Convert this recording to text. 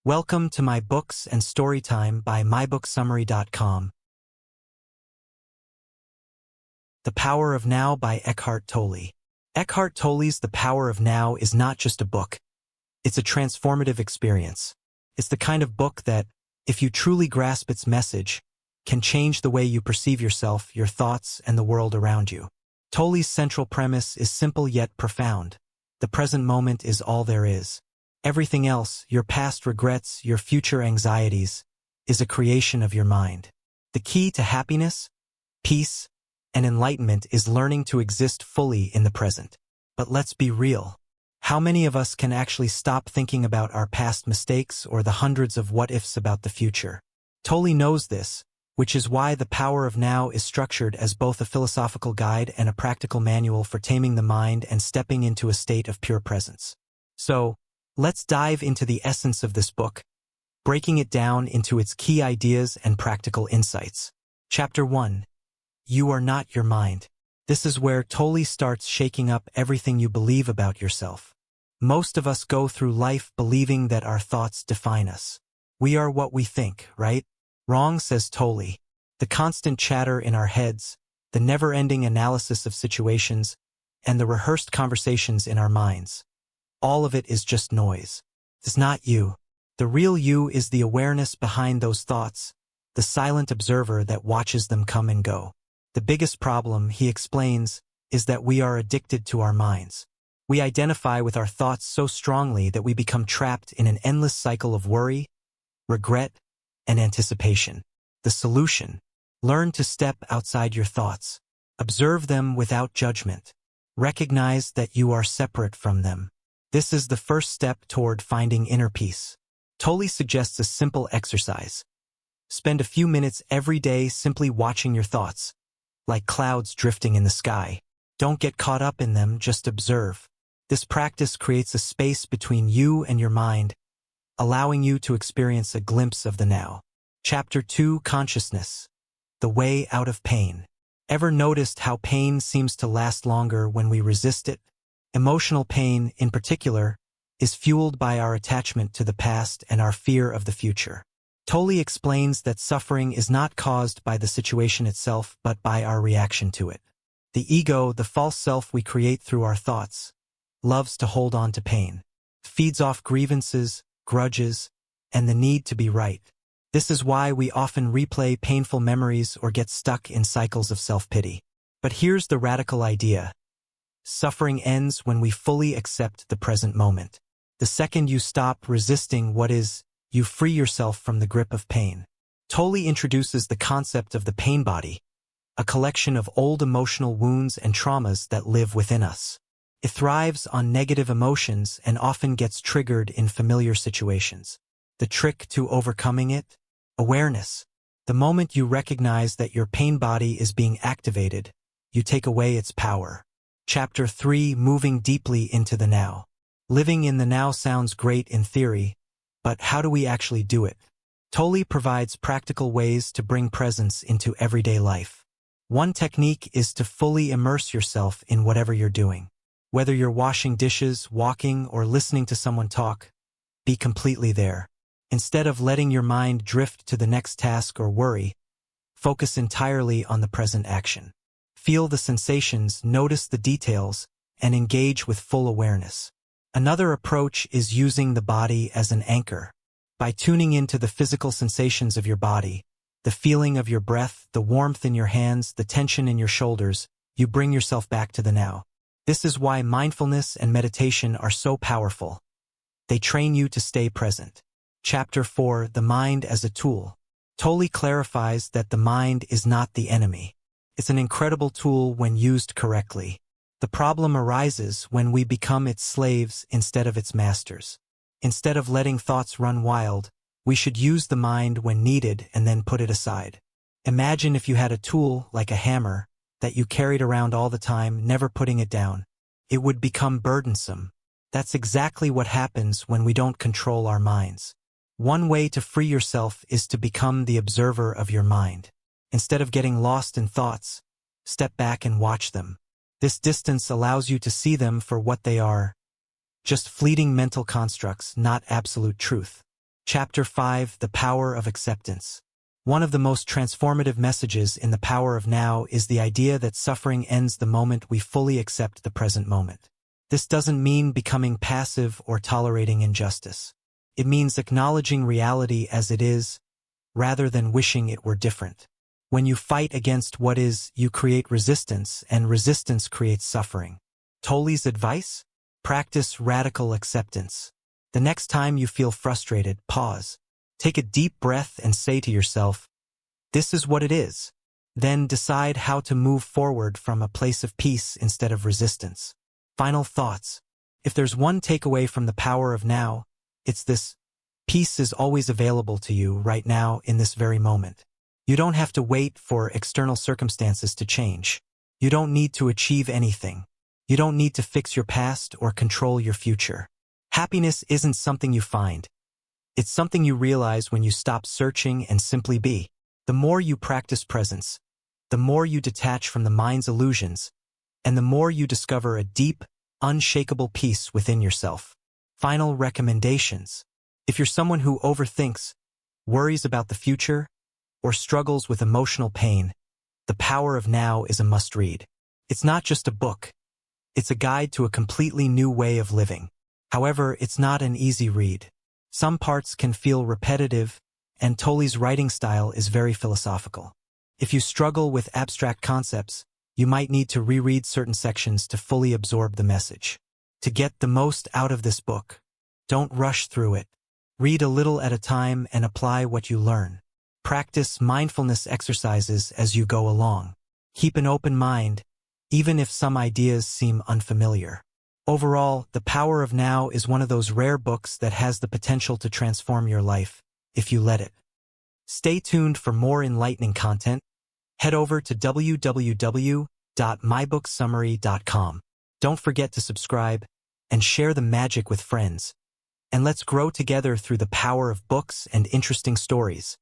Welcome to my books and storytime by mybooksummary.com. The Power of Now by Eckhart Tolle. Eckhart Tolle's The Power of Now is not just a book. It's a transformative experience. It's the kind of book that, if you truly grasp its message, can change the way you perceive yourself, your thoughts, and the world around you. Tolle's central premise is simple yet profound. The present moment is all there is. Everything else, your past regrets, your future anxieties, is a creation of your mind. The key to happiness, peace, and enlightenment is learning to exist fully in the present. But let's be real. How many of us can actually stop thinking about our past mistakes or the hundreds of what-ifs about the future? Tolle knows this, which is why The Power of Now is structured as both a philosophical guide and a practical manual for taming the mind and stepping into a state of pure presence. So, let's dive into the essence of this book, breaking it down into its key ideas and practical insights. Chapter 1. You are not your mind. This is where Tolle starts shaking up everything you believe about yourself. Most of us go through life believing that our thoughts define us. We are what we think, right? Wrong, says Tolle. The constant chatter in our heads, the never-ending analysis of situations, and the rehearsed conversations in our minds. All of it is just noise. It's not you. The real you is the awareness behind those thoughts, the silent observer that watches them come and go. The biggest problem, he explains, is that we are addicted to our minds. We identify with our thoughts so strongly that we become trapped in an endless cycle of worry, regret, and anticipation. The solution: learn to step outside your thoughts. Observe them without judgment. Recognize that you are separate from them. This is the first step toward finding inner peace. Tolle suggests a simple exercise. Spend a few minutes every day simply watching your thoughts, like clouds drifting in the sky. Don't get caught up in them, just observe. This practice creates a space between you and your mind, allowing you to experience a glimpse of the now. Chapter 2. Consciousness. The Way Out of Pain. Ever noticed how pain seems to last longer when we resist it? Emotional pain, in particular, is fueled by our attachment to the past and our fear of the future. Tolle explains that suffering is not caused by the situation itself but by our reaction to it. The ego, the false self we create through our thoughts, loves to hold on to pain, feeds off grievances, grudges, and the need to be right. This is why we often replay painful memories or get stuck in cycles of self-pity. But here's the radical idea. Suffering ends when we fully accept the present moment. The second you stop resisting what is, you free yourself from the grip of pain. Tolle introduces the concept of the pain body, a collection of old emotional wounds and traumas that live within us. It thrives on negative emotions and often gets triggered in familiar situations. The trick to overcoming it? Awareness. The moment you recognize that your pain body is being activated, you take away its power. Chapter 3. Moving deeply into the now. Living in the now sounds great in theory, but how do we actually do it? Tolle provides practical ways to bring presence into everyday life. One technique is to fully immerse yourself in whatever you're doing. Whether you're washing dishes, walking, or listening to someone talk, be completely there. Instead of letting your mind drift to the next task or worry, focus entirely on the present action. Feel the sensations, notice the details, and engage with full awareness. Another approach is using the body as an anchor. By tuning into the physical sensations of your body, the feeling of your breath, the warmth in your hands, the tension in your shoulders, you bring yourself back to the now. This is why mindfulness and meditation are so powerful. They train you to stay present. Chapter 4. The Mind as a Tool. Tolle clarifies that the mind is not the enemy. It's an incredible tool when used correctly. The problem arises when we become its slaves instead of its masters. Instead of letting thoughts run wild, we should use the mind when needed and then put it aside. Imagine if you had a tool, like a hammer, that you carried around all the time, never putting it down. It would become burdensome. That's exactly what happens when we don't control our minds. One way to free yourself is to become the observer of your mind. Instead of getting lost in thoughts, step back and watch them. This distance allows you to see them for what they are, just fleeting mental constructs, not absolute truth. Chapter 5: The Power of Acceptance. One of the most transformative messages in The Power of Now is the idea that suffering ends the moment we fully accept the present moment. This doesn't mean becoming passive or tolerating injustice. It means acknowledging reality as it is, rather than wishing it were different. When you fight against what is, you create resistance, and resistance creates suffering. Tolle's advice? Practice radical acceptance. The next time you feel frustrated, pause. Take a deep breath and say to yourself, "This is what it is." Then decide how to move forward from a place of peace instead of resistance. Final thoughts. If there's one takeaway from The Power of Now, it's this: peace is always available to you right now in this very moment. You don't have to wait for external circumstances to change. You don't need to achieve anything. You don't need to fix your past or control your future. Happiness isn't something you find. It's something you realize when you stop searching and simply be. The more you practice presence, the more you detach from the mind's illusions, and the more you discover a deep, unshakable peace within yourself. Final recommendations. If you're someone who overthinks, worries about the future, or struggles with emotional pain, The Power of Now is a must-read. It's not just a book. It's a guide to a completely new way of living. However, it's not an easy read. Some parts can feel repetitive, and Tolle's writing style is very philosophical. If you struggle with abstract concepts, you might need to reread certain sections to fully absorb the message. To get the most out of this book, don't rush through it. Read a little at a time and apply what you learn. Practice mindfulness exercises as you go along. Keep an open mind, even if some ideas seem unfamiliar. Overall, The Power of Now is one of those rare books that has the potential to transform your life, if you let it. Stay tuned for more enlightening content. Head over to www.mybookssummary.com. Don't forget to subscribe and share the magic with friends. And let's grow together through the power of books and interesting stories.